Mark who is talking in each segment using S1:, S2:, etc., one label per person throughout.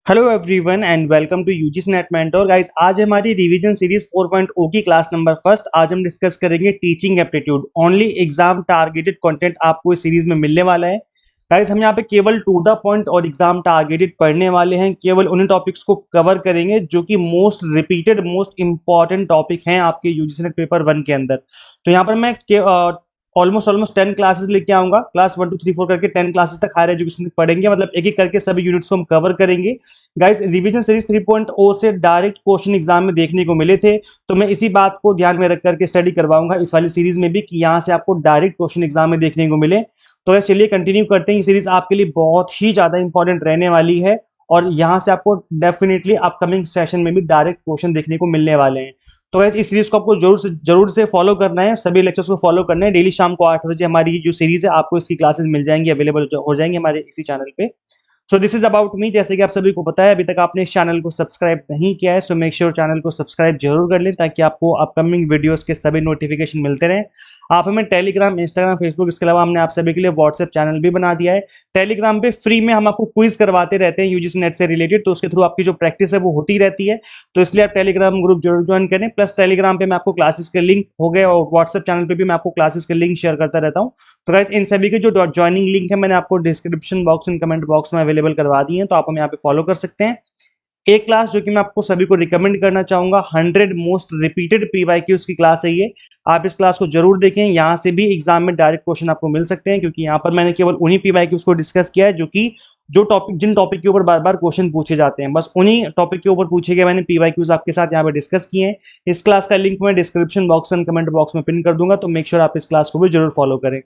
S1: Hello everyone and welcome to UGC NET mentor guys. आज हमारी revision series 4.0 की class number first. आज हम डिस्कस करेंगे teaching aptitude. Only exam targeted content आपको इस सीरीज में मिलने वाला है गाइस। हम यहाँ पे केवल टू द पॉइंट और एग्जाम टारगेटेड पढ़ने वाले हैं। केवल उन्हीं टॉपिक्स को कवर करेंगे जो कि most repeated most important topic हैं आपके यूजीसी नेट पेपर 1 के अंदर। तो यहाँ पर मैं ऑलमोस्ट 10 क्लासेस लेके आऊंगा। क्लास 1 2 3 4 करके 10 क्लासेस तक हायर एजुकेशन पढ़ेंगे, मतलब एक एक करके सभी यूनिट्स को हम कवर करेंगे गाइस। रिवीजन सीरीज 3.0 से डायरेक्ट क्वेश्चन एग्जाम में देखने को मिले थे, तो मैं इसी बात को ध्यान में रख करके स्टडी करवाऊंगा इस वाली सीरीज में भी कि यहाँ से आपको डायरेक्ट क्वेश्चन एग्जाम में देखने को मिले। तो गाइस चलिए कंटिन्यू करते हैं। ये सीरीज आपके लिए बहुत ही ज्यादा इंपॉर्टेंट रहने वाली है और यहाँ से आपको डेफिनेटली अपकमिंग सेशन में भी डायरेक्ट क्वेश्चन देखने को मिलने वाले हैं। तो गाइस इस सीरीज को आपको जरूर से फॉलो करना है, सभी लेक्चर्स को फॉलो करना है। डेली शाम को 8 बजे हमारी जो सीरीज है आपको इसकी क्लासेस मिल जाएंगी, अवेलेबल हो जाएंगे हमारे इसी चैनल पे। So this is about me. जैसे कि आप सभी को पता है, अभी तक आपने इस चैनल को सब्सक्राइब नहीं किया है, सो मेक श्योर चैनल को सब्सक्राइब जरूर कर लें ताकि आपको अपकमिंग वीडियोस के सभी नोटिफिकेशन मिलते रहें। आप हमें टेलीग्राम, इंस्टाग्राम, फेसबुक, इसके अलावा हमने आप सभी के लिए व्हाट्सएप चैनल भी बना दिया है। टेलीग्राम पे फ्री में हम आपको क्विज करवाते रहते हैं यूजीसी नेट से रिलेटेड, तो उसके थ्रू आपकी जो प्रैक्टिस है वो होती रहती है। तो इसलिए आप टेलीग्राम ग्रुप जरूर ज्वाइन करें। प्लस टेलीग्राम पे मैं आपको क्लासेस के लिंक हो गए और व्हाट्सएप चैनल पे भी मैं आपको क्लासेस के लिंक शेयर करता रहता हूँ। तो गाइस इन सभी के जो ज्वाइनिंग लिंक है मैंने आपको description box and comment box में अवेलेबल करवा दिए हैं, तो आप हमें यहाँ पे फॉलो कर सकते हैं। एक क्लास जो कि मैं आपको सभी को रिकमेंड करना चाहूंगा, 100 मोस्ट रिपीटेड पीवाईक्यूज की क्लास है ये। आप इस क्लास को जरूर देखें, यहाँ से भी एग्जाम में डायरेक्ट क्वेश्चन आपको मिल सकते हैं, क्योंकि यहाँ पर मैंने केवल उन्हीं पीवाईक्यूज को डिस्कस किया है जिन टॉपिक के ऊपर बार बार क्वेश्चन पूछे जाते हैं, बस उन्हीं टॉपिक के ऊपर पूछे गए मैंने पीवाईक्यूज आपके साथ यहाँ पे डिस्कस किए हैं। इस क्लास का लिंक मैं description box and comment box में पिन कर दूंगा, तो मेक श्योर आप इस क्लास को भी जरूर फॉलो करें।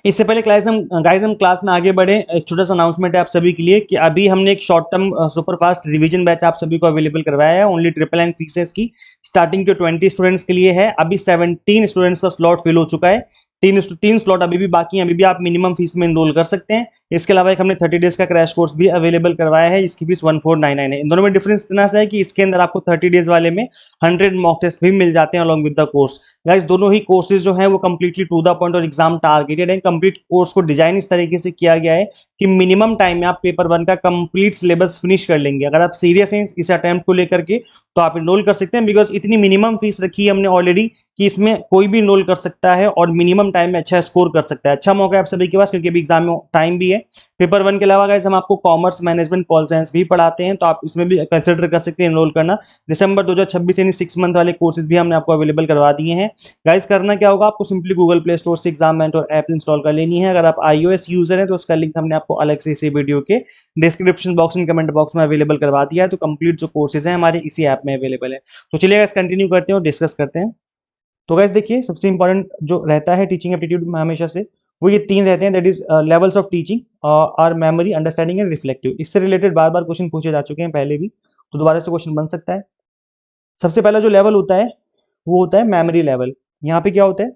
S1: इससे पहले गाइस हम क्लास में आगे बढ़े, एक छोटा सा अनाउंसमेंट है आप सभी के लिए कि अभी हमने एक short term super fast revision batch आप सभी को अवेलेबल करवाया है। ओनली 999 फीस है इसकी। स्टार्टिंग के 20 स्टूडेंट्स के लिए है। अभी 17 स्टूडेंट्स का स्लॉट फिल हो चुका है। तीन स्लॉट अभी भी बाकी हैं, अभी भी आप मिनिमम फीस में इनरोल कर सकते हैं। इसके अलावा एक हमने 30 डेज का क्रैश कोर्स भी अवेलेबल करवाया है, इसकी फीस 1499 है। इन दोनों में डिफरेंस इतना सा है कि इसके अंदर आपको 30 डेज वाले में 100 मॉक टेस्ट भी मिल जाते हैं along with the course. Guys दोनों ही कोर्सेज जो हैं वो कंप्लीटली टू द पॉइंट और एग्जाम टारगेटेड है। कंप्लीट कोर्स को डिजाइन इस तरीके से किया गया है कि मिनिमम टाइम में आप पेपर 1 का कंप्लीट सिलेबस फिनिश कर लेंगे। अगर आप सीरियस हैं इस अटेम्प्ट को लेकर के तो आप इनरोल कर सकते हैं, बिकॉज इतनी मिनिमम फीस रखी है हमने ऑलरेडी कि इसमें कोई भी इनरोल कर सकता है और मिनिमम टाइम में अच्छा स्कोर कर सकता है। अच्छा मौका है आप सभी के पास, क्योंकि अभी एग्जाम में टाइम भी है। पेपर 1 के अलावा गाइस हम आपको कॉमर्स, मैनेजमेंट, पॉल साइंस भी पढ़ाते हैं, तो आप इसमें भी कंसिडर कर सकते हैं इनरोल करना। दिसंबर 2026 यानी 6 मंथ वाले कोर्सेज भी हमने आपको अवेलेबल करवा दिए हैं। गाइस करना क्या होगा, आपको सिंपली गूगल प्ले स्टोर से एग्जाम मेंटर ऐप इंस्टॉल कर लेनी है। अगर आप iOS यूजर हैं तो उसका लिंक हमने आपको अलग से इसी वीडियो के description box and comment box में अवेलेबल करवा दिया है। तो कंप्लीट जो कोर्सेज हैं हमारे इसी ऐप में अवेलेबल है। तो चलिए गाइस कंटिन्यू करते हैं और डिस्कस करते हैं। तो गाइस देखिए, सबसे इंपॉर्टेंट जो रहता है टीचिंग एप्टीट्यूड में हमेशा से, वो ये 3 रहते हैं। That is levels of teaching, are memory, understanding and reflective. इससे रिलेटेड बार बार क्वेश्चन पूछे जा चुके हैं पहले भी, तो दोबारा से क्वेश्चन बन सकता है। सबसे पहला जो लेवल होता है वो होता है मेमोरी लेवल। यहाँ पे क्या होता है,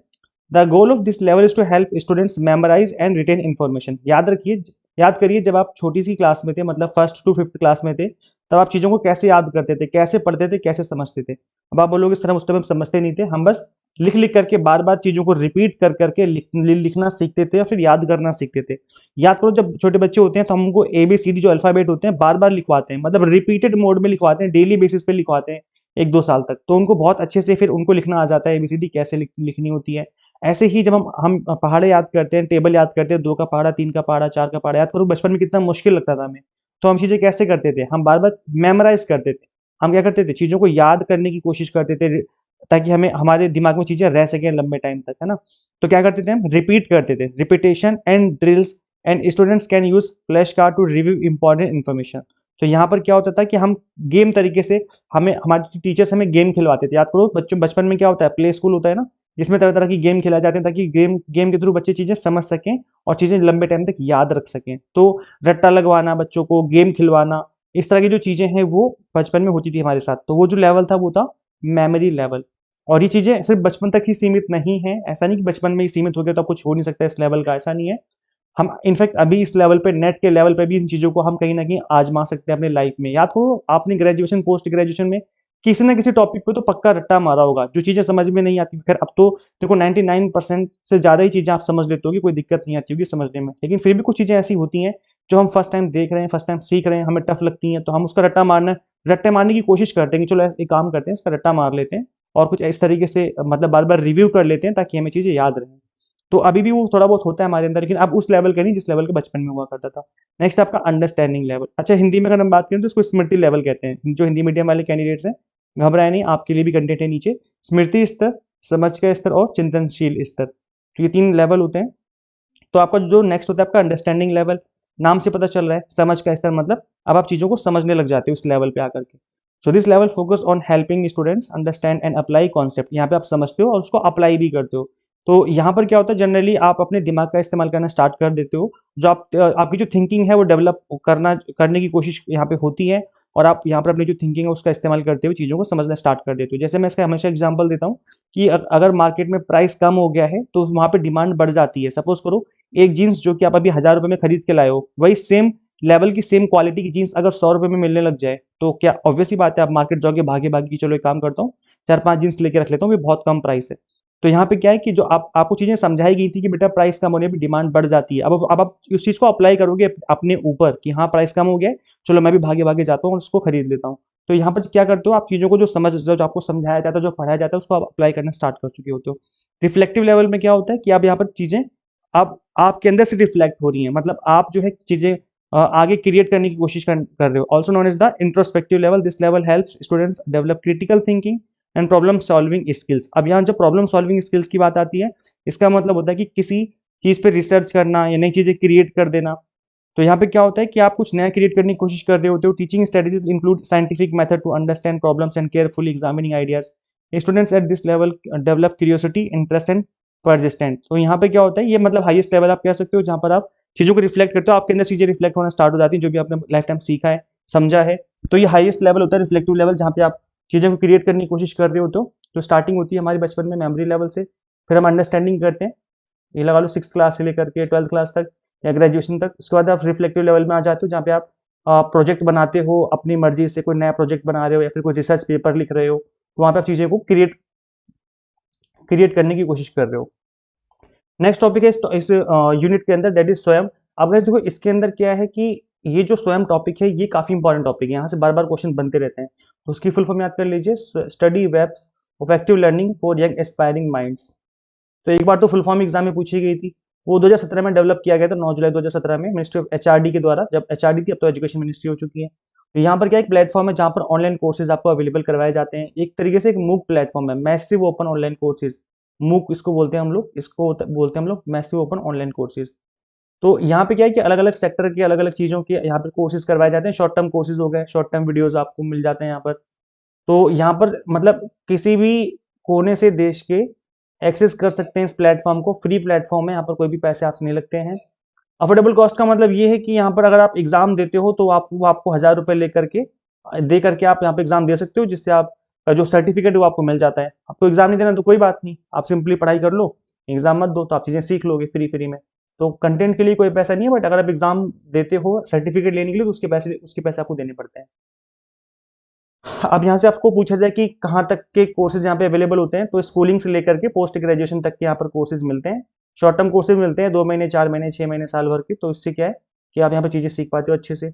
S1: the goal of this level is to help students memorise and retain information. याद करिए जब आप छोटी सी क्लास में थे, मतलब फर्स्ट टू फिफ्थ क्लास में थे, तब आप चीज़ों को कैसे याद करते थे, कैसे पढ़ते थे, कैसे समझते थे। अब आप बोलोगे सर हम उस टाइम समझते नहीं थे, हम बस लिख लिख करके बार बार चीज़ों को रिपीट कर करके लिखना सीखते थे और फिर याद करना सीखते थे। याद करो, जब छोटे बच्चे होते हैं तो हमको ABCD जो अल्फाबेट होते हैं बार बार लिखवाते हैं, मतलब रिपीटेड मोड में लिखवाते हैं, डेली बेसिस पे लिखवाते हैं 1-2 साल तक, तो उनको बहुत अच्छे से फिर उनको लिखना आ जाता है ABCD कैसे लिखनी होती है। ऐसे ही जब हम पहाड़े याद करते हैं, टेबल याद करते हैं, 2 का पहाड़ा, 3 का पहाड़ा, 4 का पहाड़ा याद करो, बचपन में कितना मुश्किल लगता था हमें। तो हम चीज़ें कैसे करते थे, हम बार बार मेमोराइज करते थे। हम क्या करते थे, चीज़ों को याद करने की कोशिश करते थे ताकि हमें हमारे दिमाग में चीज़ें रह सकें लंबे टाइम तक, है ना। तो क्या करते थे, हम रिपीट करते थे, repetition and drills, and students can use flash card to review important information. तो यहाँ पर क्या होता था कि हम गेम तरीके से, हमें हमारे टीचर्स हमें गेम खिलवाते थे। याद करो बच्चों, बचपन में क्या होता है, प्ले स्कूल होता है ना, जिसमें तरह तरह की गेम खिलाए जाते हैं ताकि गेम के थ्रू बच्चे चीज़ें समझ सकें और चीज़ें लंबे टाइम तक याद रख सकें। तो रट्टा लगवाना, बच्चों को गेम खिलवाना, इस तरह की जो चीज़ें हैं वो बचपन में होती थी हमारे साथ। तो वो जो लेवल था वो था मेमोरी लेवल। और ये चीज़ें सिर्फ बचपन तक ही सीमित नहीं है। ऐसा नहीं कि बचपन में ही सीमित हो गया तो अब कुछ हो नहीं सकता इस लेवल का, ऐसा नहीं है। हम इनफैक्ट अभी इस लेवल पे, नेट के लेवल पे भी इन चीज़ों को हम कहीं ना कहीं आजमा सकते हैं अपने लाइफ में। याद करो आपने ग्रेजुएशन, पोस्ट ग्रेजुएशन में किसी ना किसी टॉपिक पे तो पक्का रट्टा मारा होगा। जो चीज़ें समझ में नहीं आती, खैर अब तो देखो 99% से ज़्यादा ही चीज़ें आप समझ लेते होगी, कोई दिक्कत नहीं आती होगी समझने में, लेकिन फिर भी कुछ चीज़ें ऐसी होती हैं जो हम फर्स्ट टाइम देख रहे हैं, फर्स्ट टाइम सीख रहे हैं, हमें टफ लगती हैं, तो हम उसका रट्टे मारने की कोशिश करते हैं कि चलो एक काम करते हैं, इसका रट्टा मार लेते हैं और कुछ इस तरीके से मतलब बार बार रिव्यू कर लेते हैं ताकि हमें चीज़ें याद रहें। तो अभी भी वो थोड़ा बहुत होता है हमारे अंदर, लेकिन अब उस लेवल का नहीं जिस लेवल के बचपन में हुआ करता था। नेक्स्ट आपका अंडरस्टैंडिंग लेवल। अच्छा, हिंदी में अगर हम बात करें तो इसको स्मृति लेवल कहते हैं। जो हिंदी मीडियम वाले कैंडिडेट्स हैं, घबराए नहीं, आपके लिए भी कंटेंट है नीचे। स्मृति स्तर, समझ का स्तर और चिंतनशील स्तर, तो ये 3 लेवल होते हैं। तो आपका जो नेक्स्ट होता है आपका अंडरस्टैंडिंग लेवल, नाम से पता चल रहा है। समझ का स्तर मतलब अब आप चीज़ों को समझने लग जाते हो उस लेवल पे आकर के। So this level focus on helping students understand and apply concept. यहाँ पे आप समझते हो और उसको अप्लाई भी करते हो। तो यहाँ पर क्या होता है, जनरली आप अपने दिमाग का इस्तेमाल करना स्टार्ट कर देते हो। जो आपकी जो थिंकिंग है वो डेवलप करने की कोशिश यहाँ पे होती है, और आप यहाँ पर अपनी जो थिंकिंग है उसका इस्तेमाल करते हुए चीज़ों को समझना स्टार्ट कर देते हो। जैसे मैं इसका हमेशा एग्जाम्पल देता हूँ कि अगर मार्केट में प्राइस कम हो गया है तो वहाँ पे डिमांड बढ़ जाती है। सपोज करो एक जीन्स जो कि आप अभी 1000 रुपये में खरीद के लाए हो, वही सेम लेवल की सेम क्वालिटी की जीन्स अगर 100 रुपये में मिलने लग जाए, तो क्या ऑब्वियस ही बात है आप मार्केट जाओगे भागे भागे कि चलो एक काम करता हूँ 4-5 जीन्स लेके रख लेता हूँ, ये बहुत कम प्राइस है। तो यहाँ पे क्या है कि जो आपको चीजें समझाई गई थी कि बेटा प्राइस कम होने पर डिमांड बढ़ जाती है, अब आप उस चीज को अप्लाई करोगे अपने ऊपर कि हाँ प्राइस कम हो गया है, चलो मैं भी भागे भागे जाता हूँ और उसको खरीद लेता हूँ। तो यहाँ पर क्या करते हो आप, चीजों को जो आपको समझाया जाता है, जो पढ़ाया जाता है, उसको आप अप्लाई करना स्टार्ट कर चुके होते हो। रिफ्लेक्टिव लेवल में क्या होता है कि आप यहाँ पर चीजें अब आपके अंदर से रिफ्लेक्ट हो रही है, मतलब आप जो है चीजें आगे क्रिएट करने की कोशिश कर रहे हो। Also known as the introspective level. This level helps students develop critical thinking and problem solving skills. अब यहाँ जब प्रॉब्लम सॉल्विंग स्किल्स की बात आती है, इसका मतलब होता है कि किसी चीज पे रिसर्च करना या नई चीजें क्रिएट कर देना। तो यहाँ पे क्या होता है कि आप कुछ नया क्रिएट करने की कोशिश कर रहे होते हो। Teaching strategies include scientific method to understand problems and carefully examining ideas. Students at this level develop curiosity, interest and persistent. तो यहाँ पे क्या होता है, ये मतलब हाईएस्ट लेवल आप कह सकते हो जहाँ पर आप चीजों को रिफ्लेक्ट करते हो, आपके अंदर चीजें रिफ्लेक्ट होना स्टार्ट हो जाती हैं जो भी आपने लाइफ टाइम सीखा है, समझा है। तो ये हाईएस्ट लेवल होता है रिफ्लेक्टिव लेवल, जहाँ पे आप चीज़ों को क्रिएट करने की कोशिश कर रहे हो। तो जो स्टार्टिंग होती है हमारे बचपन में मेमोरी लेवल से, फिर हम अंडरस्टैंडिंग करते हैं, ये लगा लो 6th क्लास से लेकर के 12th क्लास तक या ग्रेजुएशन तक। उसके बाद आप रिफ्लेक्टिव लेवल में आ जाते हो जहाँ पे आप प्रोजेक्ट बनाते हो अपनी मर्जी से, कोई नया प्रोजेक्ट बना रहे हो या फिर कोई रिसर्च पेपर लिख रहे हो, तो वहाँ पे आप चीज़ें को क्रिएट करने की कोशिश कर रहे हो। नेक्स्ट टॉपिक है इस यूनिट के अंदर, दैट इज स्वयं। अब गाइस देखो इसके अंदर क्या है कि ये जो स्वयं टॉपिक है ये काफी इंपॉर्टेंट टॉपिक है, यहाँ से बार बार क्वेश्चन बनते रहते हैं। तो उसकी फुल फॉर्म याद कर लीजिए, study webs of active learning for young aspiring minds. तो एक बार तो फुल फॉर्म एग्जाम में पूछी गई थी, वो 2017 में डेवलप किया गया था, 9 जुलाई 2017 में मिनिस्ट्री ऑफ एचआरडी के द्वारा। जब एचआरडी थी अब तो एजुकेशन मिनिस्ट्री हो चुकी है। तो यहाँ पर क्या एक प्लेटफॉर्म है जहाँ पर ऑनलाइन कोर्सेज आपको अवेलेबल करवाए जाते हैं। एक तरीके से एक मूक प्लेटफॉर्म है, मैसिव ओपन ऑनलाइन कोर्सेज। मूक इसको बोलते हैं हम लोग, इसको बोलते हैं हम लोग मैसिव ओपन ऑनलाइन कोर्सेज। तो यहाँ पे क्या है कि अलग अलग सेक्टर के अलग अलग चीज़ों के यहाँ पर कोर्सेज करवाए जाते हैं। शॉर्ट टर्म कोर्सेज हो गए, शॉर्ट टर्म वीडियोज आपको मिल जाते हैं यहाँ पर। तो यहाँ पर मतलब किसी भी कोने से देश के एक्सेस कर सकते हैं इस प्लेटफॉर्म को। फ्री प्लेटफॉर्म है, यहाँ पर कोई भी पैसे आपसे नहीं लगते हैं। अफोर्डेबल कॉस्ट का मतलब ये है कि यहाँ पर अगर आप एग्जाम देते हो तो आपको 1000 रुपये लेकर के दे करके आप यहाँ पे एग्जाम दे सकते हो, जिससे आप जो सर्टिफिकेट है वो आपको मिल जाता है। आपको एग्जाम नहीं देना तो कोई बात नहीं, आप सिंपली पढ़ाई कर लो, एग्जाम मत दो, तो आप चीज़ें सीख लोगे फ्री में। तो कंटेंट के लिए कोई पैसा नहीं है, बट अगर आप एग्जाम देते हो सर्टिफिकेट लेने के लिए तो उसके पैसे आपको देने पड़ते हैं। अब यहाँ से आपको पूछा जाए कि कहाँ तक के कोर्सेज यहाँ पे अवेलेबल होते हैं, तो स्कूलिंग से लेकर के पोस्ट ग्रेजुएशन तक के यहाँ पर कोर्सेज मिलते हैं। शॉर्ट टर्म कोर्सेज मिलते हैं 2 महीने, 4 महीने, 6 महीने, साल भर के। तो इससे क्या है कि आप यहाँ पर चीज़ें सीख पाते हो अच्छे से।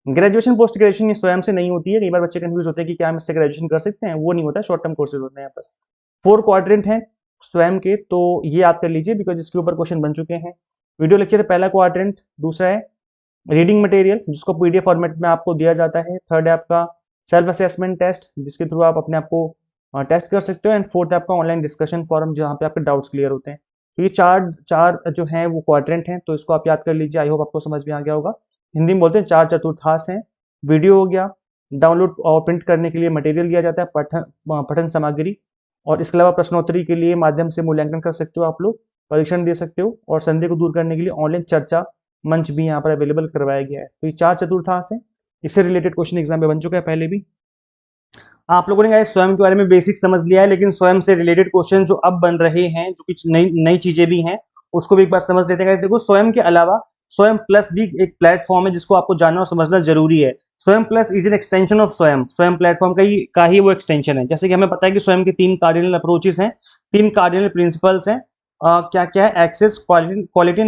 S1: ग्रेजुएशन पोस्ट ग्रेजुएशन ये स्वयं से नहीं होती है। कई बार बच्चे कंफ्यूज होते हैं कि क्या हम इससे ग्रेजुएशन कर सकते हैं, वो नहीं होता, शॉर्ट टर्म कोर्सेज होते हैं यहाँ पर। 4 क्वाड्रेंट हैं स्वयं के, तो ये याद कर लीजिए बिकॉज इसके ऊपर क्वेश्चन बन चुके हैं। वीडियो लेक्चर पहला क्वाड्रेंट, दूसरा है रीडिंग मटेरियल जिसको पीडीएफ फॉर्मेट में आपको दिया जाता है। थर्ड है आपका सेल्फ असेसमेंट टेस्ट जिसके थ्रू आप अपने आप को टेस्ट कर सकते हो। एंड फोर्थ है आपका ऑनलाइन डिस्कशन फोरम जहाँ पे आपके डाउट्स क्लियर होते हैं। तो ये चार जो हैं वो क्वाड्रेंट हैं, तो इसको आप याद कर लीजिए। आई होप आपको समझ में आ गया होगा। हिंदी में बोलते हैं 4 चतुर्थांश हैं। वीडियो हो गया, डाउनलोड और प्रिंट करने के लिए मटेरियल दिया जाता है, पठन सामग्री, और इसके अलावा प्रश्नोत्तरी के लिए माध्यम से मूल्यांकन कर सकते हो आप लोग, परीक्षण दे सकते हो, और संदेह को दूर करने के लिए ऑनलाइन चर्चा मंच भी यहाँ पर अवेलेबल करवाया गया है। तो ये 4 चतुर्थांश है। इससे रिलेटेड क्वेश्चन एग्जाम में बन चुका है पहले भी। आप लोगों ने गाइस स्वयं के बारे में बेसिक समझ लिया है, लेकिन स्वयं से रिलेटेड क्वेश्चन जो अब बन रहे हैं, जो कुछ नई चीजें भी हैं, उसको भी एक बार समझ लेते हैं गाइस। देखो स्वयं के अलावा स्वयं प्लस भी एक प्लेटफॉर्म है जिसको आपको जानना और समझना जरूरी है। स्वयं plus is an extension of स्वयं प्लेटफॉर्म का ही वो एक्सटेंशन है। जैसे कि हमें पता है कि स्वयं के 3 कार्डिनल अप्रोचेस हैं, 3 कार्डिनल प्रिंसिपल्स हैं। क्या क्या है, access, quality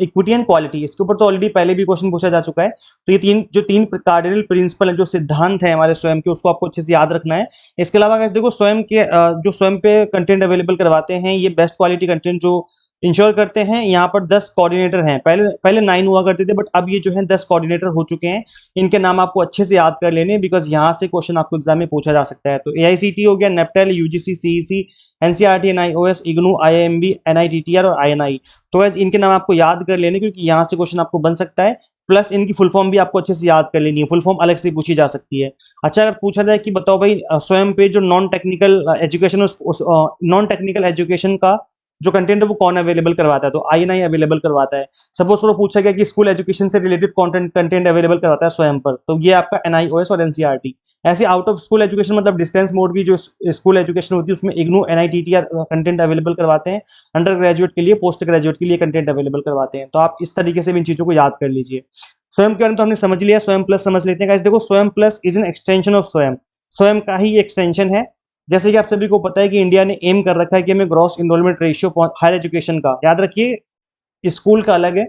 S1: equity and quality. इसके ऊपर तो ऑलरेडी पहले भी क्वेश्चन पूछा जा चुका है। तो ये तीन कार्डिनल प्रिंसिपल है, जो सिद्धांत है हमारे स्वयं के, उसको आपको अच्छे से याद रखना है। इसके अलावा guys देखो, स्वयं के जो स्वयं पे कंटेंट अवेलेबल करवाते हैं, ये बेस्ट क्वालिटी कंटेंट जो इंश्योर करते हैं। यहाँ पर 10 कोऑर्डिनेटर हैं, पहले पहले 9 हुआ करते थे, बट अब ये जो है 10 कोऑर्डिनेटर हो चुके हैं। इनके नाम आपको अच्छे से याद कर लेने, बिकॉज यहाँ से क्वेश्चन आपको एग्जाम में पूछा जा सकता है। तो एआईसीटी हो गया, NPTEL, UGC, CEC, NCERT, NIOS, IGNOU, IIMB, NITTR और आईएनआई। तो वैसे इनके नाम आपको याद कर लेने, क्योंकि यहाँ से क्वेश्चन आपको बन सकता है। प्लस इनकी फुल फॉर्म भी आपको अच्छे से याद कर लेनी है, फुल फॉर्म अलग से पूछी जा सकती है। अच्छा, अगर पूछा जाए कि बताओ भाई, स्वयं पे जो नॉन टेक्निकल एजुकेशन, उस नॉन टेक्निकल एजुकेशन का जो कंटेंट है वो कौन अवेलेबल करवाता है, तो आईएनआई अवेलेबल करवाता है। सपोज थोड़ा पूछा गया कि स्कूल एजुकेशन से रिलेटेड कंटेंट अवेलेबल करवाता है स्वयं पर, तो ये आपका एनआईओएस और एनसीईआरटी। ऐसे आउट ऑफ स्कूल एजुकेशन, मतलब डिस्टेंस मोड की जो स्कूल एजुकेशन होती है, उसमें इग्नू, एनआईटीटीआर कंटेंट अवेलेबल करवाते हैं। अंडर ग्रेजुएट के लिए, पोस्ट ग्रेजुएट के लिए कंटेंट अवेलेबल करवाते हैं। तो आप इस तरीके से भी इन चीजों को याद कर लीजिए। स्वयं के बारे में तो हमने समझ लिया, स्वयं प्लस समझ लेते हैं गाइस। देखो, स्वयं plus is an extension of स्वयं, स्वयं का ही एक्सटेंशन है। जैसे कि आप सभी को पता है कि इंडिया ने एम कर रखा है कि हमें gross enrolment ratio higher education का, याद रखिए, स्कूल का अलग है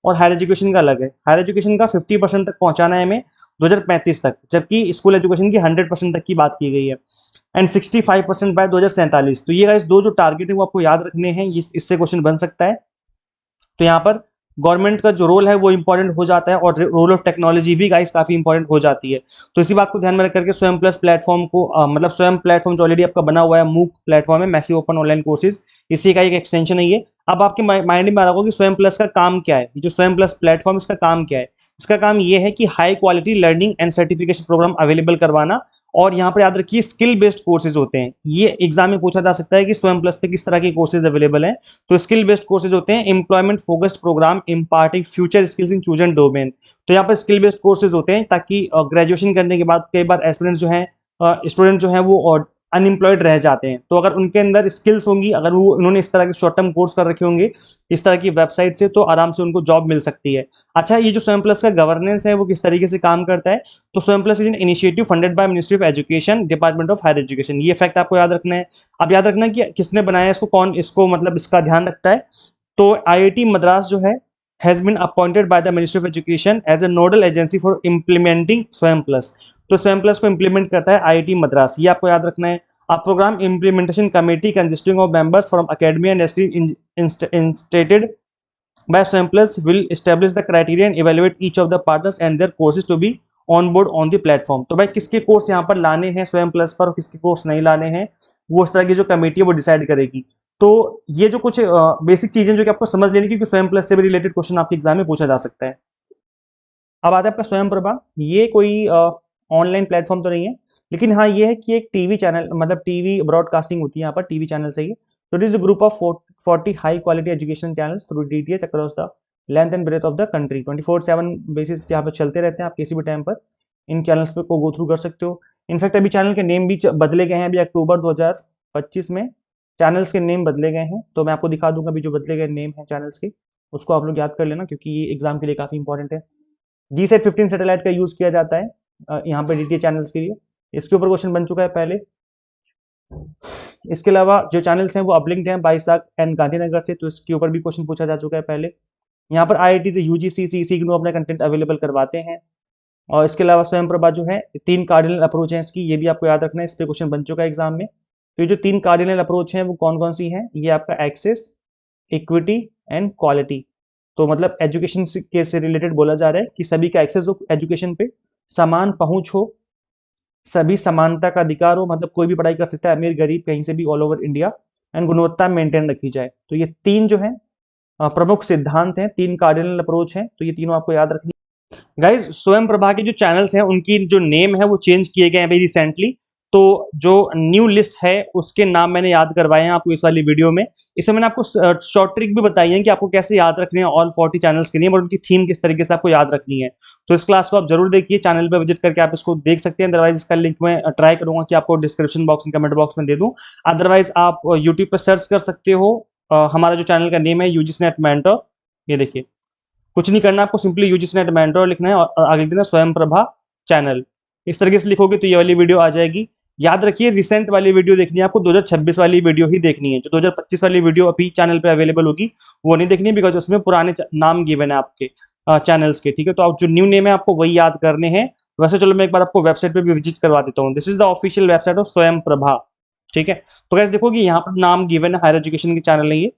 S1: और हायर एजुकेशन का अलग है। हायर एजुकेशन का 50% तक पहुंचाना है हमें 2035 तक, जबकि स्कूल एजुकेशन की 100% तक की बात की गई है, एंड 65% बाय 2047। तो ये गाइस दो जो टारगेट है वो आपको याद रखने हैं, इससे क्वेश्चन बन सकता है। तो यहाँ पर गवर्नमेंट का जो रोल है वो इंपॉर्टेंट हो जाता है, और रोल ऑफ टेक्नोलॉजी भी गाइस काफी इंपॉर्टेंट हो जाती है। तो इसी बात को ध्यान में रख करके स्वयं प्लस प्लेटफॉर्म को मतलब स्वयं प्लेटफॉर्म जो ऑलरेडी आपका बना हुआ है, मूक प्लेटफॉर्म है, मैसिव ओपन ऑनलाइन कोर्सेज, इसी का एक एक्सटेंशन है ये। अब आपके माइंड में आ रहा होगा कि स्वयं प्लस का काम क्या है, जो स्वयं प्लस प्लेटफॉर्म, इसका काम क्या है। इसका काम ये है कि high quality learning and certification programme available करवाना, और यहाँ पर याद रखिए स्किल बेस्ड कोर्सेज होते हैं। ये एग्जाम में पूछा जा सकता है कि स्वयं प्लस पे किस तरह के कोर्सेज अवेलेबल हैं। तो स्किल बेस्ड कोर्सेज होते हैं, employment focused programme imparting future skills in chosen domain. तो यहाँ पर स्किल बेस्ड कोर्सेज होते हैं, ताकि ग्रेजुएशन करने के बाद कई बार एस्पिरेंट्स जो हैं, स्टूडेंट जो हैं वो अनएम्प्लॉयड रह जाते हैं। तो अगर उनके अंदर स्किल्स होंगी, अगर वो उन्होंने इस तरह के शॉर्ट टर्म कोर्स कर रखे होंगे इस तरह की वेबसाइट से, तो आराम से उनको जॉब मिल सकती है। अच्छा, ये जो स्वयं प्लस का गवर्नेंस है वो किस तरीके से काम करता है, तो Swayam plus is an initiative funded by ministry of education, department of higher education. ये फैक्ट आपको याद रखना है। अब याद रखना कि किसने बनाया इसको, कौन इसको मतलब इसका ध्यान रखता है। तो आईआईटी मद्रास जो है has been appointed by the ministry of education as a nodal agency for implementing Swayam plus. तो स्वयं प्लस को इंप्लीमेंट करता है आईआईटी मद्रास, ये आपको याद रखना है। A program implementation committee consisting of members from academia and industry instated by Swayam Plus will establish the criteria and evaluate each of the partners and their courses to be on board on the platform। तो भाई किसके course यहाँ पर लाने हैं स्वयं plus पर और किसके कोर्स नहीं लाने हैं, वो इस तरह की जो कमेटी है वो डिसाइड करेगी। तो ये जो कुछ बेसिक चीजें जो कि आपको समझ लेनी, क्योंकि स्वयं प्लस से भी रिलेटेड क्वेश्चन आपके एग्जाम में पूछा जा सकता है। अब आता है आपका स्वयं प्रभा। ये कोई ऑनलाइन प्लेटफॉर्म तो नहीं है, लेकिन हाँ ये है कि एक टीवी चैनल, मतलब टीवी ब्रॉडकास्टिंग होती है यहाँ पर, टीवी चैनल से ही। तो it is a group of 40 high quality education channels through DTH across the length and breadth of the country. 24/7 basis यहाँ पर चलते रहते हैं, आप किसी भी टाइम पर इन चैनल्स पे को गो थ्रू कर सकते हो। इनफैक्ट अभी चैनल के नेम भी बदले गए हैं, अभी अक्टूबर 2025 में चैनल्स के नेम बदले गए हैं। तो मैं आपको दिखा दूंगा अभी जो बदले गए नेम है चैनल्स के, उसको आप लोग याद कर लेना, क्योंकि ये एग्जाम के लिए काफी इंपॉर्टेंट है। GSAT-15 सैटेलाइट का यूज किया जाता है यहाँ पे डीटीएच चैनल्स के लिए। इसके ऊपर क्वेश्चन बन चुका है पहले। इसके अलावा जो चैनल्स हैं वो अपलिंक्ड हैं बाईसाख एंड गांधीनगर से, तो इसके ऊपर भी क्वेश्चन पूछा जा चुका है पहले। यहाँ पर आईआईटी से यूजीसी, सीईसी इग्नू अपना कंटेंट अवेलेबल करवाते हैं। और इसके अलावा स्वयं प्रभा जो है 3 कार्डिनल अप्रोच है इसकी, ये भी आपको याद रखना है, इस पर क्वेश्चन बन चुका है एग्जाम में। तो ये जो 3 कार्डिनल अप्रोच हैं वो कौन कौन सी हैं, ये आपका एक्सेस, इक्विटी एंड क्वालिटी। तो मतलब एजुकेशन के से रिलेटेड बोला जा रहा है कि सभी का एक्सेस हो एजुकेशन पे, समान पहुंच हो, सभी समानता का अधिकार हो, मतलब कोई भी पढ़ाई कर सकता है, अमीर गरीब कहीं से भी ऑल ओवर इंडिया, एंड गुणवत्ता मेंटेन रखी जाए। तो ये 3 जो है प्रमुख सिद्धांत हैं, 3 कार्डिनल अप्रोच हैं, तो ये तीनों आपको याद रखनी। गाइज स्वयं प्रभा के जो चैनल्स हैं उनकी जो नेम है वो चेंज किए गए हैं अभी रिसेंटली। तो जो न्यू लिस्ट है उसके नाम मैंने याद करवाए हैं आपको इस वाली वीडियो में। इसमें मैंने आपको शॉर्ट ट्रिक भी बताई है कि आपको कैसे याद रखने हैं ऑल 40 चैनल्स के नेम और उनकी थीम किस तरीके से आपको याद रखनी है। तो इस क्लास को आप जरूर देखिए, चैनल पर विजिट करके आप इसको देख सकते हैं। अदरवाइज इसका लिंक मैं ट्राई करूंगा कि आपको डिस्क्रिप्शन बॉक्स में, कमेंट बॉक्स में दे दूं। अदरवाइज आप यूट्यूब पर सर्च कर सकते हो, हमारा जो चैनल का नेम है यूजीसी नेट मेंटर। ये देखिए, कुछ नहीं करना, आपको सिंपली यूजीसी नेट मेंटर लिखना है और आगे लिखना स्वयं प्रभा चैनल। इस तरीके से लिखोगे तो ये वाली वीडियो आ जाएगी। याद रखिए रिसेंट वाली वीडियो देखनी है आपको, 2026 वाली वीडियो ही देखनी है। जो 2025 वाली वीडियो अभी चैनल पे अवेलेबल होगी वो नहीं देखनी, बिकॉज उसमें पुराने नाम गिवन है आपके चैनल्स के, ठीक है। तो आप जो न्यू नेम है आपको वही याद करने हैं। वैसे चलो मैं एक बार आपको वेबसाइट पे भी विजिट करवा देता हूँ। This is the official website of स्वयं प्रभा, ठीक है। तो गैस देखो कि यहाँ पर नाम गिवन है, हायर एजुकेशन के चैनल है ये,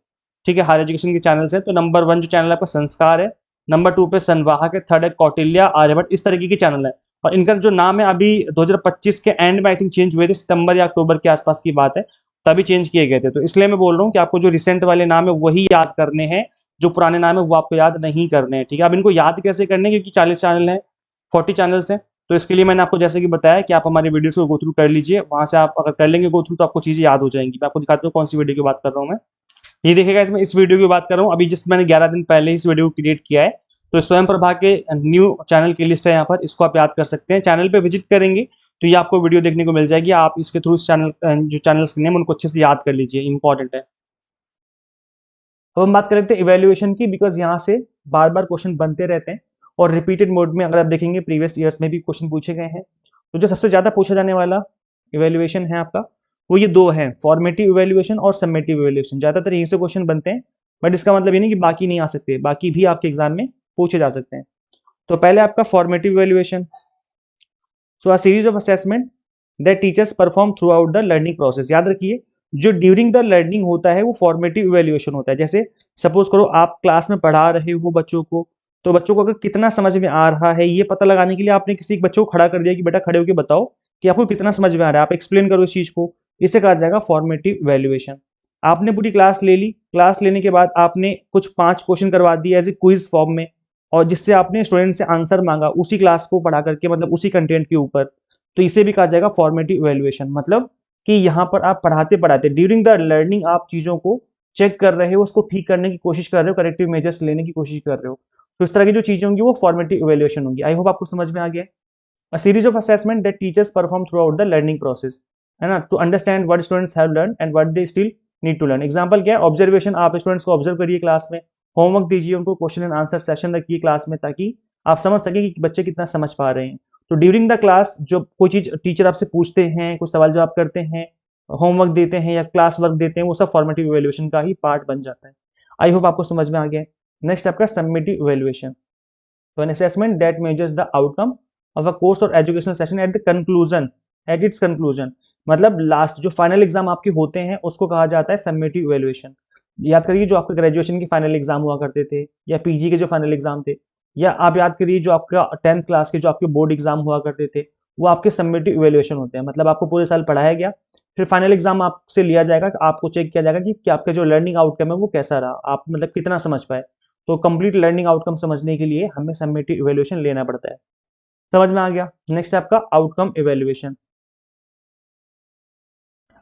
S1: ठीक है। हायर एजुकेशन के चैनल्स है। तो नंबर 1 जो चैनल है आपका संस्कार है, नंबर 2 पे संवाहक है, थर्ड है कौटिल्य, आर्यभट्ट, इस तरीके के चैनल है। और इनका जो नाम है अभी 2025 के एंड में आई थिंक चेंज हुए थे, सितंबर या अक्टूबर के आसपास की बात है, तभी चेंज किए गए थे। तो इसलिए मैं बोल रहा हूँ कि आपको जो रिसेंट वाले नाम है वही याद करने हैं, जो पुराने नाम है वो आपको याद नहीं करने हैं, ठीक है। अब इनको याद कैसे करने हैं, क्योंकि 40 चैनल हैं, 40 चैनल्स हैं। तो इसके लिए मैंने आपको जैसे कि बताया कि आप हमारी वीडियोस को गो थ्रू कर लीजिए, वहां से आप अगर कर लेंगे गो थ्रू तो आपको चीजें याद हो जाएंगी। मैं आपको दिखाता हूँ कौन सी वीडियो की बात कर रहा हूँ मैं। ये देखिएगा, इसमें इस वीडियो की बात कर रहा हूँ, अभी जस्ट मैंने 11 दिन पहले इस वीडियो को क्रिएट किया है। तो स्वयं प्रभा के न्यू चैनल की लिस्ट है यहाँ पर, इसको आप याद कर सकते हैं। चैनल पे विजिट करेंगे तो ये आपको वीडियो देखने को मिल जाएगी। आप इसके थ्रू इस चैनल जो चैनल्स के नेम उनको अच्छे से याद कर लीजिए, इंपॉर्टेंट है। अब हम बात कर लेते हैं इवेल्युएशन की, बिकॉज यहाँ से बार बार क्वेश्चन बनते रहते हैं और रिपीटेड मोड में अगर आप देखेंगे प्रीवियस ईयर्स में भी क्वेश्चन पूछे गए हैं। तो जो सबसे ज्यादा पूछा जाने वाला इवेल्युएशन है आपका वो ये दो है, फॉर्मेटिव इवेल्युएशन और समेटिव इवेल्युएशन। ज्यादातर यहीं से क्वेश्चन बनते हैं, बट इसका मतलब ये नहीं कि बाकी नहीं आ सकते, बाकी भी आपके एग्जाम में पूछे जा सकते हैं। तो पहले आपका formative evaluation. So a series of assessment that teachers perform throughout the learning process. याद रखिए जो ड्यूरिंग द लर्निंग होता है वो फॉर्मेटिव इवेल्युएशन होता है। जैसे सपोज करो आप क्लास में पढ़ा रहे हो बच्चों को, तो बच्चों को अगर कितना समझ में आ रहा है ये पता लगाने के लिए आपने किसी बच्चे को खड़ा कर दिया कि बेटा खड़े होकर बताओ कि आपको कितना समझ में आ रहा है, आप एक्सप्लेन करो इस चीज को, इसे कहा जाएगा फॉर्मेटिव इवेल्युएशन। आपने पूरी क्लास ले ली, क्लास लेने के बाद आपने कुछ 5 क्वेश्चन करवा दिए एज ए क्विज फॉर्म में, और जिससे आपने स्टूडेंट से आंसर मांगा उसी क्लास को पढ़ा करके, मतलब उसी कंटेंट के ऊपर, तो इसे भी कहा जाएगा फॉर्मेटिव इवेल्युएशन। मतलब कि यहाँ पर आप पढ़ाते पढ़ाते ड्यूरिंग द लर्निंग आप चीजों को चेक कर रहे हो, उसको ठीक करने की कोशिश कर रहे हो, करेक्टिव मेजर्स लेने की कोशिश कर रहे हो। तो इस तरह की जो चीजें होंगी वो फॉर्मेटिव इवेल्युएशन होंगी। आई होप आपको समझ में आ गया। A series of assessment that teachers perform throughout the learning process, है ना, to understand what students have learn and what they still need to learn. Example क्या है, ऑब्जर्वेशन, आप स्टूडेंट्स को ऑब्जर्व करिए क्लास में, होमवर्क दीजिए उनको, क्वेश्चन एंड आंसर सेशन रखिए क्लास में, ताकि आप समझ सकें कि बच्चे कितना समझ पा रहे हैं। तो ड्यूरिंग द क्लास जो कोई चीज टीचर आपसे पूछते हैं, कुछ सवाल जवाब करते हैं, होमवर्क देते हैं या क्लास वर्क देते हैं, वो सब फॉर्मेटिव इवेल्युएशन का ही पार्ट बन जाता है। आई होप आपको समझ में आ गया। नेक्स्ट आपका समेटिव इवेल्युएशन। तो an assessment that measures the outcome of a course or educational session at the conclusion, at its conclusion. मतलब लास्ट जो फाइनल एग्जाम आपके होते हैं उसको कहा जाता है समेटिव इवेल्युएशन। याद करिए जो आपके ग्रेजुएशन के फाइनल एग्जाम हुआ करते थे, या पीजी के जो फाइनल एग्जाम थे, या आप याद करिए जो आपका 10th क्लास के जो आपके बोर्ड एग्जाम हुआ करते थे, वो आपके समेटिव इवेल्युएशन होते हैं। मतलब आपको पूरे साल पढ़ाया गया, फिर फाइनल एग्जाम आपसे लिया जाएगा, आपको चेक किया जाएगा कि आपका जो लर्निंग आउटकम है वो कैसा रहा, आप मतलब कितना समझ पाए। तो कंप्लीट लर्निंग आउटकम समझने के लिए हमें समेटिव इवेल्युएशन लेना पड़ता है। समझ में आ गया। नेक्स्ट आपका आउटकम इवेल्युएशन।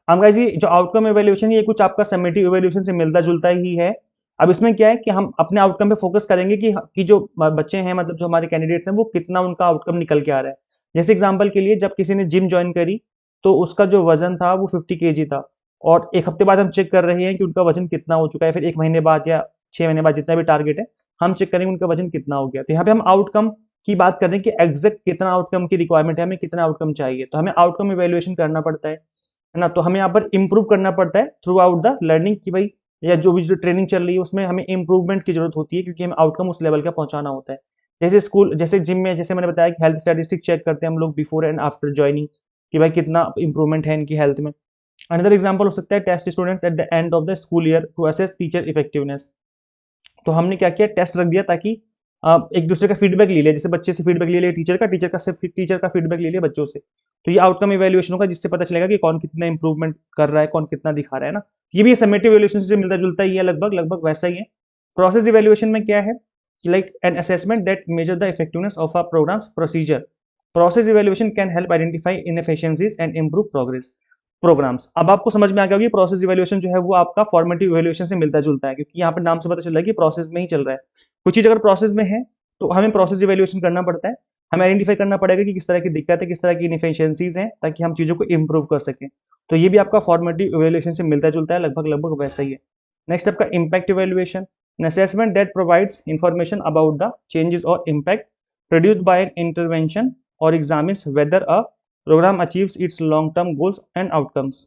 S1: अब गाइस ये जो आउटकम इवेल्युएशन है ये कुछ आपका समेटिव इवेल्युएशन से मिलता जुलता ही है। अब इसमें क्या है कि हम अपने आउटकम पे फोकस करेंगे कि जो बच्चे हैं, मतलब जो हमारे कैंडिडेट्स हैं, वो कितना उनका आउटकम निकल के आ रहा है। जैसे एग्जांपल के लिए जब किसी ने जिम ज्वाइन करी तो उसका जो वजन था वो 50 kg था, और एक हफ्ते बाद हम चेक कर रहे हैं कि उनका वजन कितना हो चुका है, फिर 1 महीने बाद या 6 महीने बाद जितना भी टारगेट है हम चेक करेंगे उनका वजन कितना हो गया। तो यहाँ पे हम आउटकम की बात कर रहे हैं कि एग्जैक्ट कितना आउटकम की रिक्वायरमेंट है, हमें कितना आउटकम चाहिए, तो हमें आउटकम इवेल्युएशन करना पड़ता है ना। तो हमें यहाँ पर इंप्रूव करना पड़ता है थ्रू आउट द लर्निंग की भाई, या जो भी जो ट्रेनिंग चल रही है उसमें हमें इंप्रूवमेंट की जरूरत होती है, क्योंकि हमें आउटकम उस लेवल का पहुंचाना होता है। जैसे स्कूल, जैसे जिम में, जैसे मैंने बताया कि हेल्थ स्टैटिस्टिक चेक करते हैं हम लोग बिफोर एंड आफ्टर ज्वाइनिंग, कि भाई कितना इंप्रूवमेंट है इनकी हेल्थ में। अनदर एग्जाम्पल हो सकता है test students at the end of the school year to assess teacher effectiveness. तो हमने क्या किया, टेस्ट रख दिया ताकि एक दूसरे का फीडबैक ले लिया, जैसे बच्चे से फीडबैक ले लिया टीचर का, टीचर का फीडबैक ले लिया बच्चों से। तो ये आउटकम इवेल्युएशन होगा, जिससे पता चलेगा कि कौन कितना इंप्रूवमेंट कर रहा है, कौन कितना दिखा रहा है ना। ये भी समेटिव इवेल्युएशन से मिलता जुलता ही है, लगभग लगभग वैसा ही है। प्रोसेस इवेल्युएशन में क्या है, like an assessment that measure the effectiveness of a programmes procedure. Process evaluation can help identify inefficiencies and improve progress programmes. अब आपको समझ में आ गया होगा प्रोसेस इवेल्युएशन जो है वो आपका फॉर्मेटिव इवेल्युएशन से मिलता जुलता है, क्योंकि यहाँ पर नाम से पता चल रहा है कि प्रोसेस में ही चल रहा है। कुछ चीज अगर प्रोसेस में है तो हमें प्रोसेस इवेल्युएशन करना पड़ता है, हमें आइडेंटिफाई करना पड़ेगा कि किस तरह की दिक्कत है, किस तरह की इनएफिशिएंसीज हैं, ताकि हम चीजों को इंप्रूव कर सकें। तो ये भी आपका फॉर्मेटिव इवेल्युएशन से मिलता जुलता है, लगभग लगभग वैसा ही है। नेक्स्ट आपका impact evaluation, an assessment that provides information about the changes or impact produced by an intervention or examines whether a programme achieves its long term goals and outcomes.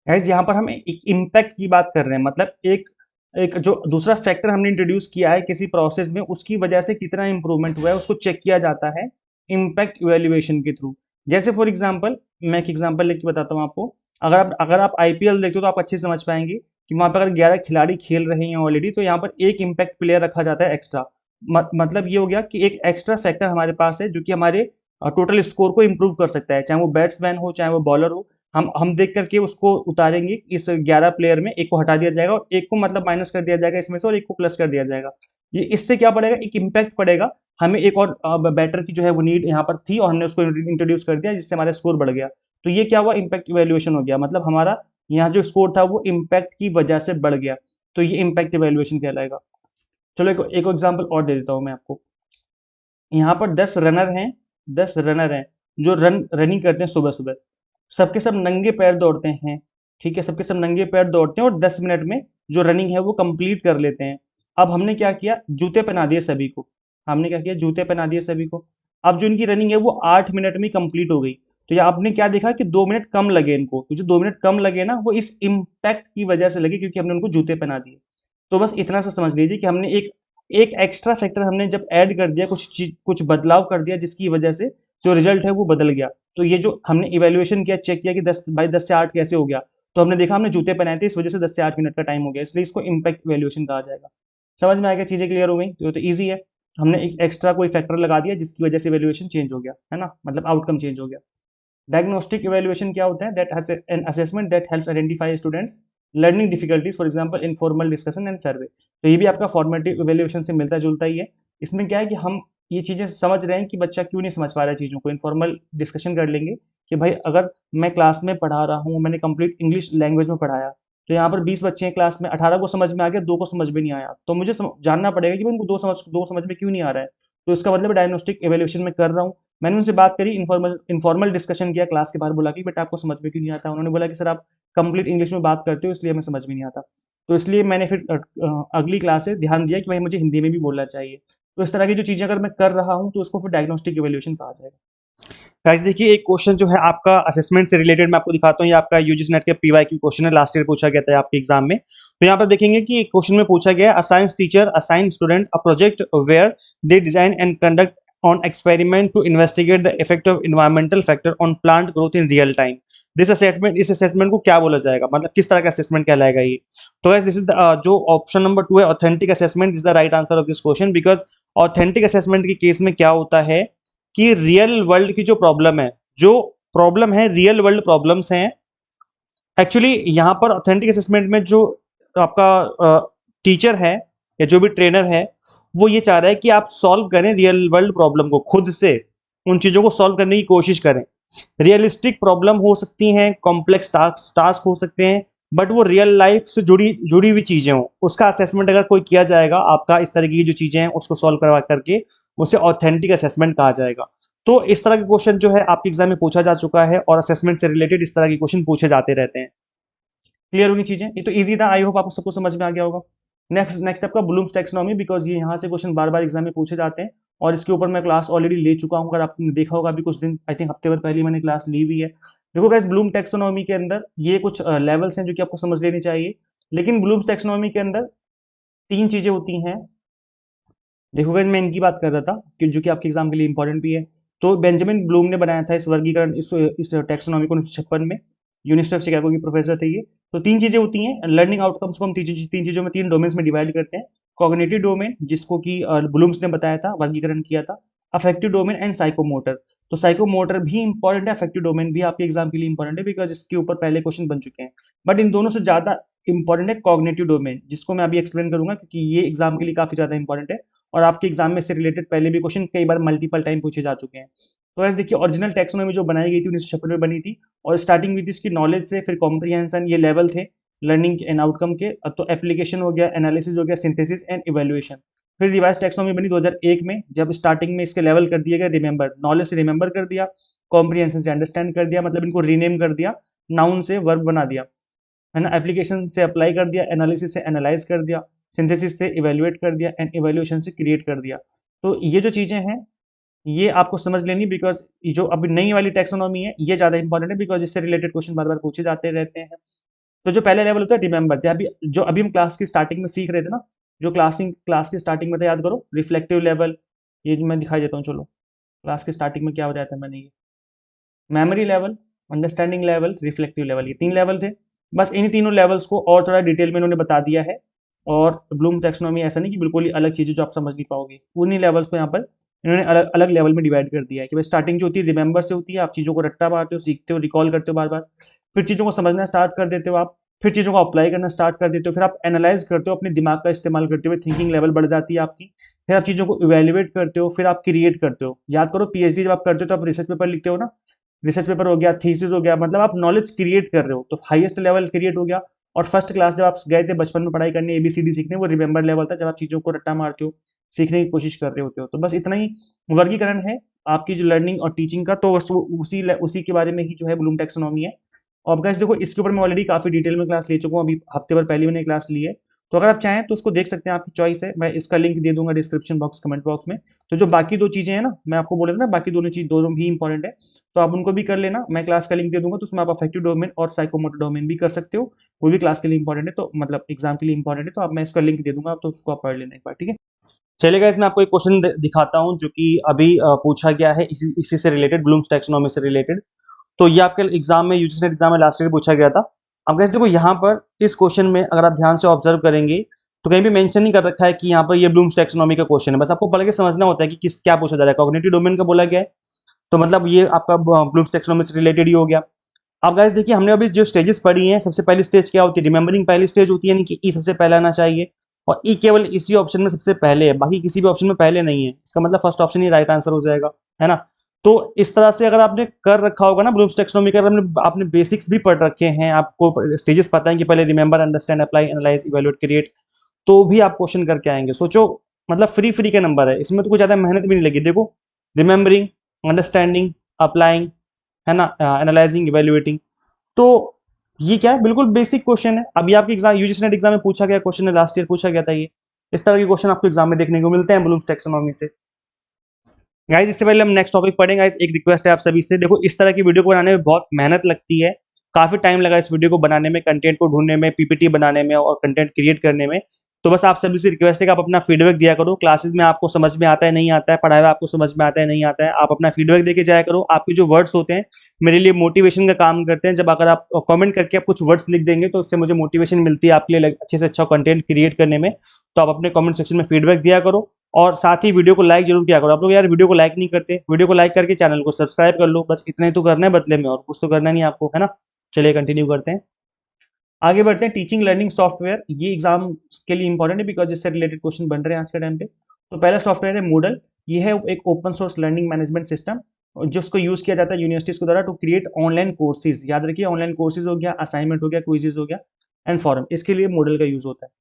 S1: Guys यहाँ पर हम एक इम्पैक्ट की बात कर रहे हैं, मतलब एक एक जो दूसरा फैक्टर हमने इंट्रोड्यूस किया है किसी प्रोसेस में, उसकी वजह से कितना इंप्रूवमेंट हुआ है उसको चेक किया जाता है इम्पैक्ट इवेल्युएशन के थ्रू। जैसे फॉर एग्जांपल, मैं एक एग्जांपल लेके बताता हूँ आपको। अगर आप आईपीएल देखते हो तो आप अच्छे से समझ पाएंगे कि वहां पर अगर 11 खिलाड़ी खेल रहे हैं ऑलरेडी, तो यहाँ पर एक इम्पैक्ट प्लेयर रखा जाता है एक्स्ट्रा। मतलब ये हो गया कि एक एक्स्ट्रा फैक्टर हमारे पास है जो कि हमारे टोटल स्कोर को इम्प्रूव कर सकता है, चाहे वो बैट्समैन हो चाहे वो बॉलर हो। हम देख करके उसको उतारेंगे, इस 11 प्लेयर में एक को हटा दिया जाएगा और एक को मतलब माइनस कर दिया जाएगा इसमें से, और एक को प्लस कर दिया जाएगा। ये इससे क्या पड़ेगा, एक इम्पैक्ट पड़ेगा। हमें एक और बैटर की जो है वो नीड यहाँ पर थी और हमने उसको इंट्रोड्यूस कर दिया जिससे हमारा स्कोर बढ़ गया। तो ये क्या हुआ, इम्पैक्ट इवेल्युएशन हो गया, मतलब हमारा यहाँ जो स्कोर था वो इम्पैक्ट की वजह से बढ़ गया। तो ये इम्पैक्ट इवेल्युएशन कहलाएगा। चलो एक एग्जाम्पल और दे देता हूँ मैं आपको। यहाँ पर 10 रनर हैं जो रनिंग करते हैं सुबह सुबह। सबके सब नंगे पैर दौड़ते हैं, ठीक है, सबके सब नंगे पैर दौड़ते हैं और 10 मिनट में जो रनिंग है वो कंप्लीट कर लेते हैं। अब हमने क्या किया, जूते पहना दिए सभी को। हमने क्या किया, जूते पहना दिए सभी को। अब जो इनकी रनिंग है वो 8 मिनट में कंप्लीट हो गई। तो ये आपने क्या देखा कि 2 मिनट कम लगे इनको, तो जो 2 मिनट कम लगे ना वो इस इम्पैक्ट की वजह से लगे क्योंकि हमने उनको जूते पहना दिए। तो बस इतना सा समझ लीजिए कि हमने एक एक एक्स्ट्रा फैक्टर हमने जब ऐड कर दिया, कुछ चीज कुछ बदलाव कर दिया जिसकी वजह से जो रिजल्ट है वो बदल गया। तो ये जो हमने इवेल्युएशन किया, चेक किया कि 10 से 8 कैसे हो गया, तो हमने देखा हमने जूते पहनाए थे इस वजह से 10 से 8 मिनट का टाइम हो गया, इसलिए इसको इम्पैक्ट इवेल्युएशन कहा जाएगा। समझ में आएगा, चीजें क्लियर हो गई, तो ईजी है। हमने एक एक्स्ट्रा कोई फैक्टर लगा दिया जिसकी वजह से इवेल्युएशन चेंज हो गया, है ना, मतलब आउटकम चेंज हो गया। डायग्नोस्टिक इवेल्युएशन क्या होता है, that has an assessment that helps identify students learning difficulties, for example informal discussion and सर्वे। तो ये भी आपका फॉर्मेटिव इवेल्युएशन से मिलता जुलता ही है। इसमें क्या है कि हम ये चीजें समझ रहे हैं कि बच्चा क्यों नहीं समझ पा रहा है चीजों को, इनफॉर्मल डिस्कशन कर लेंगे कि भाई अगर मैं क्लास में पढ़ा रहा हूँ, मैंने कंप्लीट इंग्लिश लैंग्वेज में पढ़ाया, तो यहाँ पर 20 बच्चे हैं क्लास में, 18 को समझ में आ गया, 2 को समझ में नहीं आया, तो मुझे जानना पड़ेगा कि भाई उनको दो समझ में क्यों नहीं आ रहा है। तो इसका मतलब डायग्नोस्टिक इवेल्युएशन में कर रहा हूँ। मैंने उनसे बात करी, इनफॉर्मल डिस्कशन किया क्लास के बाहर, बोला कि बेटा आपको समझ में क्यों नहीं आता। उन्होंने बोला कि सर आप कंप्लीट इंग्लिश में बात करते हो इसलिए हमें समझ में नहीं आता। तो इसलिए मैंने फिर अगली क्लास से ध्यान दिया कि भाई मुझे हिंदी में भी बोलना चाहिए। तो इस तरह की जो चीज़ें अगर मैं कर रहा हूँ तो उसको फिर डायग्नोस्टिक इवेल्युएशन कहा जाएगा। गाइस देखिए, एक क्वेश्चन जो है आपका असेसमेंट से रिलेटेड मैं आपको दिखाता हूँ। ये आपका यूजीसी नेट के पीवाईक्यू क्वेश्चन है, लास्ट ईयर पूछा गया था आपके एग्जाम में। तो यहाँ पर देखेंगे कि क्वेश्चन में पूछा गया, a science teacher assign student a project where they design and conduct on experiment to investigate the effect of environmental factor on plant growth in real time. This assessment, इस असेसमेंट को क्या बोला जाएगा, मतलब किस तरह का असेसमेंट कहलाएगा ये। तो गाइस दिस इज जो ऑप्शन नंबर 2 है, authentic assessment is the right answer of this question. Because authentic assessment के केस में क्या होता है कि रियल वर्ल्ड की जो प्रॉब्लम है, रियल वर्ल्ड प्रॉब्लम्स हैं। एक्चुअली यहाँ पर ऑथेंटिक असेसमेंट में जो आपका टीचर है या जो भी ट्रेनर है, वो ये चाह रहा है कि आप सॉल्व करें रियल वर्ल्ड प्रॉब्लम को, खुद से उन चीज़ों को सॉल्व करने की कोशिश करें। रियलिस्टिक प्रॉब्लम हो सकती हैं, कॉम्प्लेक्स टास्क हो सकते हैं, बट वो रियल लाइफ से जुड़ी जुड़ी हुई चीज़ें हों, उसका असेसमेंट अगर कोई किया जाएगा आपका, इस तरह की जो चीज़ें हैं उसको सॉल्व करवा करके, उसे ऑथेंटिक असेसमेंट कहा जाएगा। तो इस तरह के क्वेश्चन जो है आपके एग्जाम में पूछा जा चुका है और असेसमेंट से रिलेटेड इस तरह के क्वेश्चन पूछे जाते रहते हैं। क्लियर होगी चीजें, ये तो इजी था, आई होप आपको सबको समझ में आ गया होगा। नेक्स्ट नेक्स्ट आपका ब्लूम्स टैक्सोनॉमी, बिकॉज ये यहाँ से क्वेश्चन बार बार एग्जाम में पूछे जाते हैं और इसके ऊपर मैं क्लास ऑलरेडी ले चुका हूँ। अगर आपने देखा होगा अभी कुछ दिन, आई थिंक हफ्ते भर पहले ही मैंने क्लास ली हुई है। देखो गाइस, ब्लूम टैक्सोनॉमी के अंदर ये कुछ लेवल्स हैं जो कि आपको समझ लेनी चाहिए। लेकिन ब्लूम्स टैक्सोनॉमी के अंदर 3 चीजें होती हैं। देखो गाइस, मैं इनकी बात कर रहा था कि जो कि आपके एग्जाम के लिए इंपॉर्टेंट भी है। तो बेंजामिन ब्लूम ने बनाया था इस वर्गीकरण, इस टैक्सोनॉमी को 1956 में। यूनिवर्सिटी ऑफ शिकागो के प्रोफेसर थे ये। तो 3 चीजें होती हैं लर्निंग आउटकम्स को, हम तीन चीजों में, 3 डोमेन्स में डिवाइड करते हैं। कॉग्निटिव डोमेन, जिसको कि ब्लूम्स ने बताया था, वर्गीकरण किया था। Affective domain and psychomotor. तो साइकोमोटर भी इंपॉर्टेंट है, अफेक्टिव डोमेन भी आपके एग्जाम के लिए इंपॉर्टेंट है, बिकॉज इसके ऊपर पहले क्वेश्चन बन चुके हैं। बट इन दोनों से ज्यादा इंपॉर्टेंट है कॉग्निटिव डोमेन, जिसको मैं अभी एक्सप्लेन करूंगा क्योंकि ये एग्जाम के लिए काफी ज्यादा इंपॉर्टेंट है और आपके एग्जाम में इससे रिलेटेड पहले भी क्वेश्चन कई बार मल्टीपल टाइम पूछे जा चुके हैं। तो ऐसे देखिए, ओरिजिनल टैक्सोनॉमी जो बनाई गई थी 1956 में बनी थी, और स्टार्टिंग हुई थी इसकी नॉलेज से, फिर कॉम्प्रिहेंशन, ये लेवल थे लर्निंग एंड आउटकम के। अब तो एप्लीकेशन हो गया, एनालिसिस हो गया, सिंथेसिस एंड इवेल्युएशन। फिर रिवाइज टैक्सोनॉमी बनी 2001 में, जब स्टार्टिंग में इसके लेवल कर दिए गए, रिमेंबर, नॉलेज से रिमेंबर कर दिया, कॉम्प्रिहेंशन से अंडरस्टैंड कर दिया, मतलब इनको रीनेम कर दिया, नाउन से वर्ब बना दिया, है ना, एप्लीकेशन से अप्लाई कर दिया, एनालिसिस से एनालाइज कर दिया, सिंथेसिस से इवेल्युएट कर दिया, एंड इवेल्युएशन से क्रिएट कर दिया। तो ये जो चीज़ें हैं ये आपको समझ लेनी, बिकॉज जो अभी नई वाली टैक्सोनॉमी है ये ज़्यादा इंपॉर्टेंट है, बिकॉज इससे रिलेटेड क्वेश्चन बार बार पूछे जाते रहते हैं। तो जो पहला लेवल होता है रिमेंबर, जो अभी हम क्लास की स्टार्टिंग में सीख रहे थे ना, जो क्लास की स्टार्टिंग में था, याद करो, रिफ्लेक्टिव लेवल, ये मैं दिखाई देता हूँ, चलो। क्लास की स्टार्टिंग में क्या बताया था मैंने, ये memory level, understanding level, reflective level, ये 3 लेवल थे। बस इन्हीं तीनों लेवल्स को और थोड़ा डिटेल में इन्होंने बता दिया है। और ब्लूम टैक्सोनॉमी ऐसा नहीं कि बिल्कुल ही अलग चीज़ें जो आप समझ नहीं पाओगे, उन्हीं लेवल्स को यहाँ पर इन्होंने अलग अलग लेवल में डिवाइड कर दिया है कि भाई स्टार्टिंग जो होती है रिमेंबर से होती है, आप चीज़ों को रट्टा मारते हो, सीखते हो, रिकॉल करते हो बार बार। फिर चीज़ों को समझना स्टार्ट कर देते हो आप, फिर चीज़ों को अप्लाई करना स्टार्ट कर देते हो, फिर आप एनालाइज करते हो, अपने दिमाग का इस्तेमाल करते हुए थिंकिंग लेवल बढ़ जाती है आपकी। फिर आप चीज़ों को इवेल्युएट करते हो, फिर आप क्रिएट करते हो। याद करो, पीएचडी जब आप करते हो तो आप रिसर्च पेपर लिखते हो ना, रिसर्च पेपर हो गया, थीसिस हो गया, मतलब आप नॉलेज क्रिएट कर रहे हो, तो हाईएस्ट लेवल क्रिएट हो गया। और फर्स्ट क्लास जब आप गए थे बचपन में पढ़ाई करने, एबीसीडी सीखने, वो रिमेंबर लेवल था, जब आप चीज़ों को रट्टा मारते हो, सीखने की कोशिश कर रहे होते हो। तो बस इतना ही वर्गीकरण है आपकी जो लर्निंग और टीचिंग का, तो उसी के बारे में ही जो है ब्लूम टैक्सोनॉमी है। और गाइस देखो, इसके ऊपर मैं ऑलरेडी काफ़ी डिटेल में क्लास ले चुका हूँ, अभी हफ्ते भर पहले मैंने क्लास ली है। तो अगर आप चाहें तो उसको देख सकते हैं, आपकी चॉइस है, मैं इसका लिंक दे दूंगा डिस्क्रिप्शन बॉक्स, कमेंट बॉक्स में। तो जो बाकी 2 चीज़ें हैं ना, मैं आपको बोल रहा था ना, बाकी दोनों भी इंपॉर्टेंट है, तो आप उनको भी कर लेना। मैं क्लास का लिंक दे दूंगा, तो उसमें आप अफेक्टिव डोमेन और साइकोमोटर डोमेन भी कर सकते हो। वो भी क्लास के लिए इंपॉर्टेंट है, तो मतलब एग्जाम के लिए इंपॉर्टेंट है, तो आप मैं इसका लिंक दे दूंगा, तो उसको आप पढ़ लेना एक बार, ठीक है। चलिए गाइस, मैं आपको एक क्वेश्चन दिखाता हूँ जो कि अभी पूछा गया है, इसी से रिलेटेड, ब्लूम्स टैक्सोनॉमी से रिलेटेड। तो ये आपके एग्जाम में, यूजीसी नेट एग्जाम में लास्ट ईयर पूछा गया था। अब गाइस देखो, यहाँ पर इस क्वेश्चन में अगर आप ध्यान से ऑब्जर्व करेंगे, तो कहीं भी मेंशन नहीं कर रखा है कि यहाँ पर ये ब्लूम्स टैक्सोनॉमी का क्वेश्चन है। बस आपको पढ़ के समझना होता है कि किस क्या पूछा जा रहा है। कॉग्निटिव डोमेन का बोला गया है, तो मतलब ये आपका ब्लूम्स टैक्सोनॉमी से रिलेटेड ही हो गया। अब गाइस देखिए, हमने अभी जो स्टेजेस पढ़ी हैं, सबसे पहली स्टेज क्या होती है, रिमेंबरिंग पहली स्टेज होती है, यानी कि ई सबसे पहले आना चाहिए। और ई केवल इसी ऑप्शन में सबसे पहले है, बाकी किसी भी ऑप्शन में पहले नहीं है। इसका मतलब फर्स्ट ऑप्शन ही राइट आंसर हो जाएगा, है ना। तो इस तरह से अगर आपने कर रखा होगा ना ब्लूम्स टैक्सोनॉमी का, आपने बेसिक्स भी पढ़ रखे हैं, आपको स्टेजेस पता है कि पहले remember, understand, apply, analyse, evaluate, create, तो भी आप क्वेश्चन करके आएंगे। सोचो, मतलब फ्री फ्री के नंबर है, इसमें तो कुछ ज्यादा मेहनत भी नहीं लगी। देखो, रिमेंबरिंग, अंडरस्टैंडिंग, अप्लाइंग, है ना, एनालाइजिंग, इवेल्युएटिंग, तो ये क्या है, बिल्कुल बेसिक क्वेश्चन है। अभी आपके एग्जाम, यूजीसी नेट एग्जाम में पूछा गया क्वेश्चन है, लास्ट ईयर पूछा गया था ये। इस तरह के क्वेश्चन आपको एग्जाम में देखने को मिलते हैं ब्लूम्स टैक्सोनॉमी से। गाइज इससे पहले हम नेक्स्ट टॉपिक पढ़ेंगे, गाइज एक रिक्वेस्ट है आप सभी से। देखो, इस तरह की वीडियो को बनाने में बहुत मेहनत लगती है, काफी टाइम लगा इस वीडियो को बनाने में, कंटेंट को ढूंढने में, पीपीटी बनाने में और कंटेंट क्रिएट करने में। तो बस आप सभी से रिक्वेस्ट है कि आप अपना फीडबैक दिया करो। क्लासेस में आपको समझ में आता है नहीं आता है, पढ़ाई में आपको समझ में आता है नहीं आता है, आप अपना फीडबैक देके जाया करो। आपके जो वर्ड्स होते हैं मेरे लिए मोटिवेशन का काम करते हैं। जब अगर आप कमेंट करके आप कुछ वर्ड्स लिख देंगे, तो उससे मुझे मोटिवेशन मिलती है आपके लिए अच्छे से अच्छा कंटेंट क्रिएट करने में। तो आप अपने कमेंट सेक्शन में फीडबैक दिया करो, और साथ ही वीडियो को लाइक जरूर किया करो। आप लोग यार वीडियो को लाइक नहीं करते, वीडियो को लाइक करके चैनल को सब्सक्राइब कर लो, बस इतना ही तो करना है बदले में, और कुछ तो करना नहीं आपको, है ना। चलिए कंटिन्यू करते हैं, आगे बढ़ते हैं। टीचिंग लर्निंग सॉफ्टवेयर, ये एग्जाम के लिए इंपॉर्टेंट है, बिकॉज इससे रिलेटेड क्वेश्चन बन रहे हैं आज के टाइम पे। तो पहला सॉफ्टवेयर है मूडल। ये है एक open source learning management system, जिसको यूज किया जाता है यूनिवर्सिटीज के द्वारा टू क्रिएट ऑनलाइन कोर्सेज। याद रखिए, ऑनलाइन कोर्सेज हो गया, असाइनमेंट हो गया, क्विजेज हो गया, एंड फॉरम, इसके लिए मूडल का यूज होता है।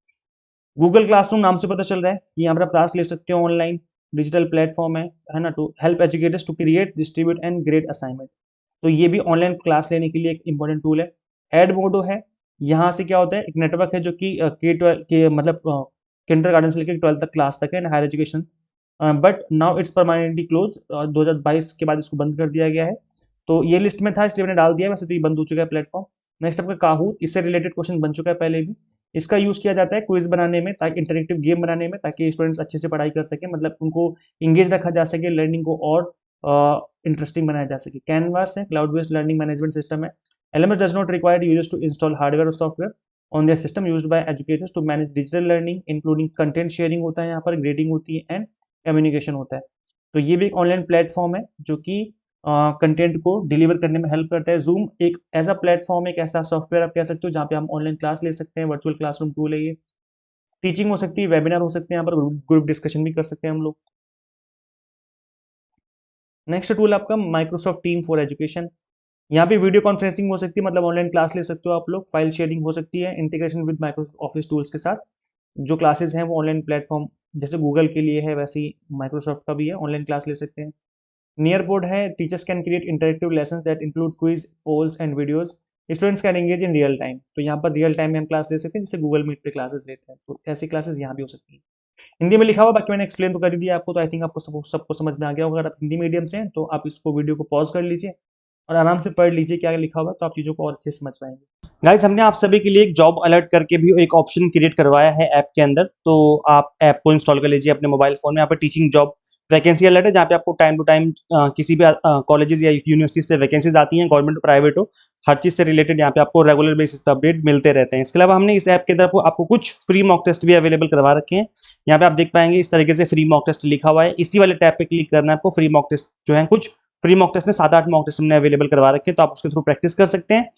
S1: गूगल क्लासरूम नाम से पता चल रहा है कि यहाँ पर आप क्लास ले सकते हो ऑनलाइन, डिजिटल प्लेटफॉर्म है ना, to help educators to create, distribute and grade assignment. तो ये भी ऑनलाइन क्लास लेने के लिए एक इंपॉर्टेंट टूल है। एडमोडो है, यहाँ से क्या होता है, एक नेटवर्क है जो कि K-12 के मतलब किंडर गार्डन से लेकर 12th तक क्लास तक है, higher education. But now it's permanently close, 2022 के बाद इसको बंद कर दिया गया है। तो ये लिस्ट में था इसलिए मैंने डाल दिया है, वैसे तो ये बंद हो चुका है प्लेटफॉर्म। नेक्स्ट आपका काहूत, इससे रिलेटेड क्वेश्चन बन चुका है पहले भी। इसका यूज किया जाता है क्विज बनाने में, ताकि इंटरेक्टिव गेम बनाने में, ताकि स्टूडेंट्स अच्छे से पढ़ाई कर सके, मतलब उनको इंगेज रखा जा सके, लर्निंग को और इंटरेस्टिंग बनाया जा सके। कैनवास है, cloud based learning management system है। LMS does not require users to install hardware or software on their system, used by educators to manage digital learning, including content sharing होता है यहाँ पर, grading होती है, एंड कम्युनिकेशन होता है। तो ये भी एक ऑनलाइन प्लेटफॉर्म है जो कि कंटेंट को डिलीवर करने में हेल्प करता है। जूम एक ऐसा प्लेटफॉर्म, एक ऐसा सॉफ्टवेयर आप कह सकते हो जहाँ पे हम ऑनलाइन क्लास ले सकते हैं, वर्चुअल क्लासरूम टूल है ये। टीचिंग हो सकती है, वेबिनार हो सकते हैं, यहाँ पर ग्रुप डिस्कशन भी कर सकते हैं हम लोग। नेक्स्ट टूल आपका माइक्रोसॉफ्ट टीम फॉर एजुकेशन। यहाँ पे वीडियो कॉन्फ्रेंसिंग हो सकती है, मतलब ऑनलाइन क्लास ले सकते हो आप लोग, फाइल शेयरिंग हो सकती है, integration with Microsoft office tools के साथ। जो क्लासेस हैं वो ऑनलाइन प्लेटफॉर्म जैसे गूगल के लिए है, वैसे ही माइक्रोसॉफ्ट का भी है, ऑनलाइन क्लास ले सकते हैं। नियर बोर्ड है, teachers can create interactive lesson that include quiz, polls and videos. Students can engage in real time, तो यहाँ पर रियल टाइम में हम क्लास ले सकते हैं, जैसे गूगल मीट पे क्लासेस लेते हैं, तो ऐसी क्लासेस यहाँ भी हो सकती है। हिंदी में लिखा हुआ, बाकी मैंने एक्सप्लेन तो कर ही दिया आपको, तो आई थिंक आपको सबको समझ में आ गया होगा। अगर आप हिंदी मीडियम से हैं तो आप इसको वीडियो को पॉज कर लीजिए और आराम से पढ़ लीजिए क्या लिखा हुआ है, तो आप चीज़ों को और अच्छे से समझ पाएंगे। गाइस, हमने आप सभी के लिए एक जॉब अलर्ट करके भी एक ऑप्शन क्रिएट करवाया है ऐप के अंदर, तो आप ऐप को इंस्टॉल कर लीजिए अपने मोबाइल फोन में। यहाँ पर टीचिंग जॉब वैकेंसी अलर्ट है, जहाँ पे आपको टाइम टू टाइम किसी भी कॉलेजेस या यूनिवर्सिटी से वैकेंसीज आती हैं, गवर्नमेंट हो प्राइवेट हो, हर चीज़ से रिलेटेड यहाँ पे आपको रेगुलर बेसिस पे अपडेट मिलते रहते हैं। इसके अलावा हमने इस ऐप के अंदर आपको कुछ फ्री मॉक टेस्ट भी अवेलेबल करवा रखे हैं। यहाँ पे आप देख पाएंगे इस तरीके से फ्री मॉक टेस्ट लिखा हुआ है, इसी वाले टैब पे क्लिक करना है आपको। फ्री मॉक टेस्ट जो है, कुछ फ्री मॉक टेस्ट ने 7-8 मॉक टेस्ट हमने अवेलेबल करवा रखे हैं, तो आप उसके थ्रू प्रैक्टिस कर सकते हैं।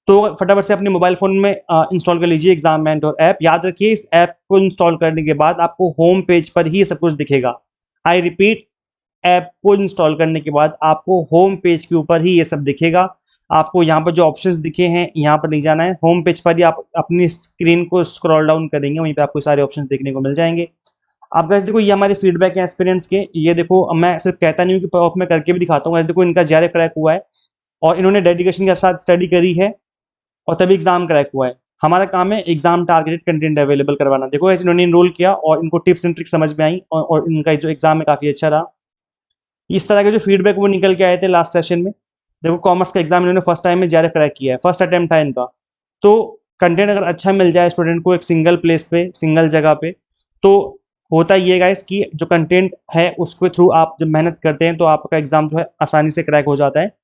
S1: तो फटाफट से अपने मोबाइल फोन में इंस्टॉल कर लीजिए एग्जाम मेंटर ऐप। याद रखिए, इस ऐप को इंस्टॉल करने के बाद आपको होम पेज पर ही सब कुछ दिखेगा। आई रिपीट, ऐप को इंस्टॉल करने के बाद आपको होम पेज के ऊपर ही ये सब दिखेगा। आपको यहाँ पर जो ऑप्शंस दिखे हैं यहाँ पर नहीं जाना है, होम पेज पर ही आप अपनी स्क्रीन को स्क्रॉल डाउन करेंगे, वहीं पे आपको सारे ऑप्शंस देखने को मिल जाएंगे। आप गाइस देखो, ये हमारे फीडबैक है एक्सपीरियंस के। ये देखो, मैं सिर्फ कहता नहीं हूँ कि मैं करके भी दिखाता हूँ। गाइस देखो, इनका जेआरएफ क्रैक हुआ है और इन्होंने डेडिकेशन के साथ स्टडी करी है और तभी एग्जाम क्रैक हुआ है। हमारा काम है एग्जाम टारगेटेड कंटेंट अवेलेबल करवाना। देखो ऐसे इन्होंने इनरोल किया और इनको टिप्स एंड ट्रिक्स समझ में आई और इनका जो एग्जाम है काफ़ी अच्छा रहा। इस तरह के जो फीडबैक वो निकल के आए थे लास्ट सेशन में। देखो, कॉमर्स का एग्जाम इन्होंने फर्स्ट टाइम में जेआरएफ क्रैक किया है, फर्स्ट अटेम्प्ट था इनका। तो कंटेंट अगर अच्छा मिल जाए स्टूडेंट को एक सिंगल प्लेस पे, सिंगल जगह पे, तो होता ये गाइस कि जो कंटेंट है उसके थ्रू आप जब मेहनत करते हैं तो आपका एग्जाम जो है आसानी से क्रैक हो जाता है।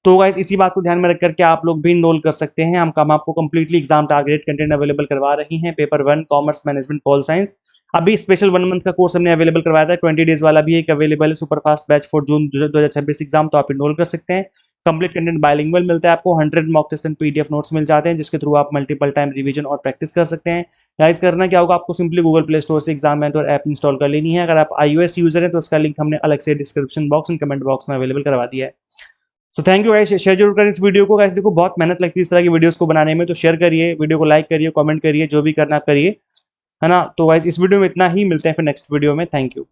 S1: तो गाइस इसी बात को ध्यान में रख करके आप लोग भी इनरोल कर सकते हैं। हम आपको completely exam targeted content available करवा रही हैं। Paper 1 commerce management pol science, अभी स्पेशल 1 मंथ का कोर्स हमने अवेलेबल करवाया था। 20 डेज वाला भी एक अवेलेबल है, super fast batch for June 2026 exam, तो आप इनरोल कर सकते हैं। कंप्लीट कंटेंट बाइलिंगुअल मिलता है आपको, 100 mock test and PDF notes मिल जाते हैं, जिसके थ्रू आप मल्टीपल टाइम रिवीजन और प्रैक्टिस कर सकते हैं। गाइस करना क्या होगा, आपको सिंपली गूगल प्ले स्टोर से एग्जाम मेंटर ऐप इंस्टॉल कर लेनी है। अगर आप iOS यूजर हैं तो उसका लिंक हमने अलग से description box and comment box में अवेलेबल करवा दिया है। So thank you guys, share जरूर करें इस वीडियो को। गाइस देखो, बहुत मेहनत लगती है इस तरह की वीडियोस को बनाने में, तो शेयर करिए, वीडियो को लाइक करिए, कमेंट करिए, जो भी करना आप करिए, है ना। तो गाइस इस वीडियो में इतना ही, मिलते हैं फिर नेक्स्ट वीडियो में। Thank you.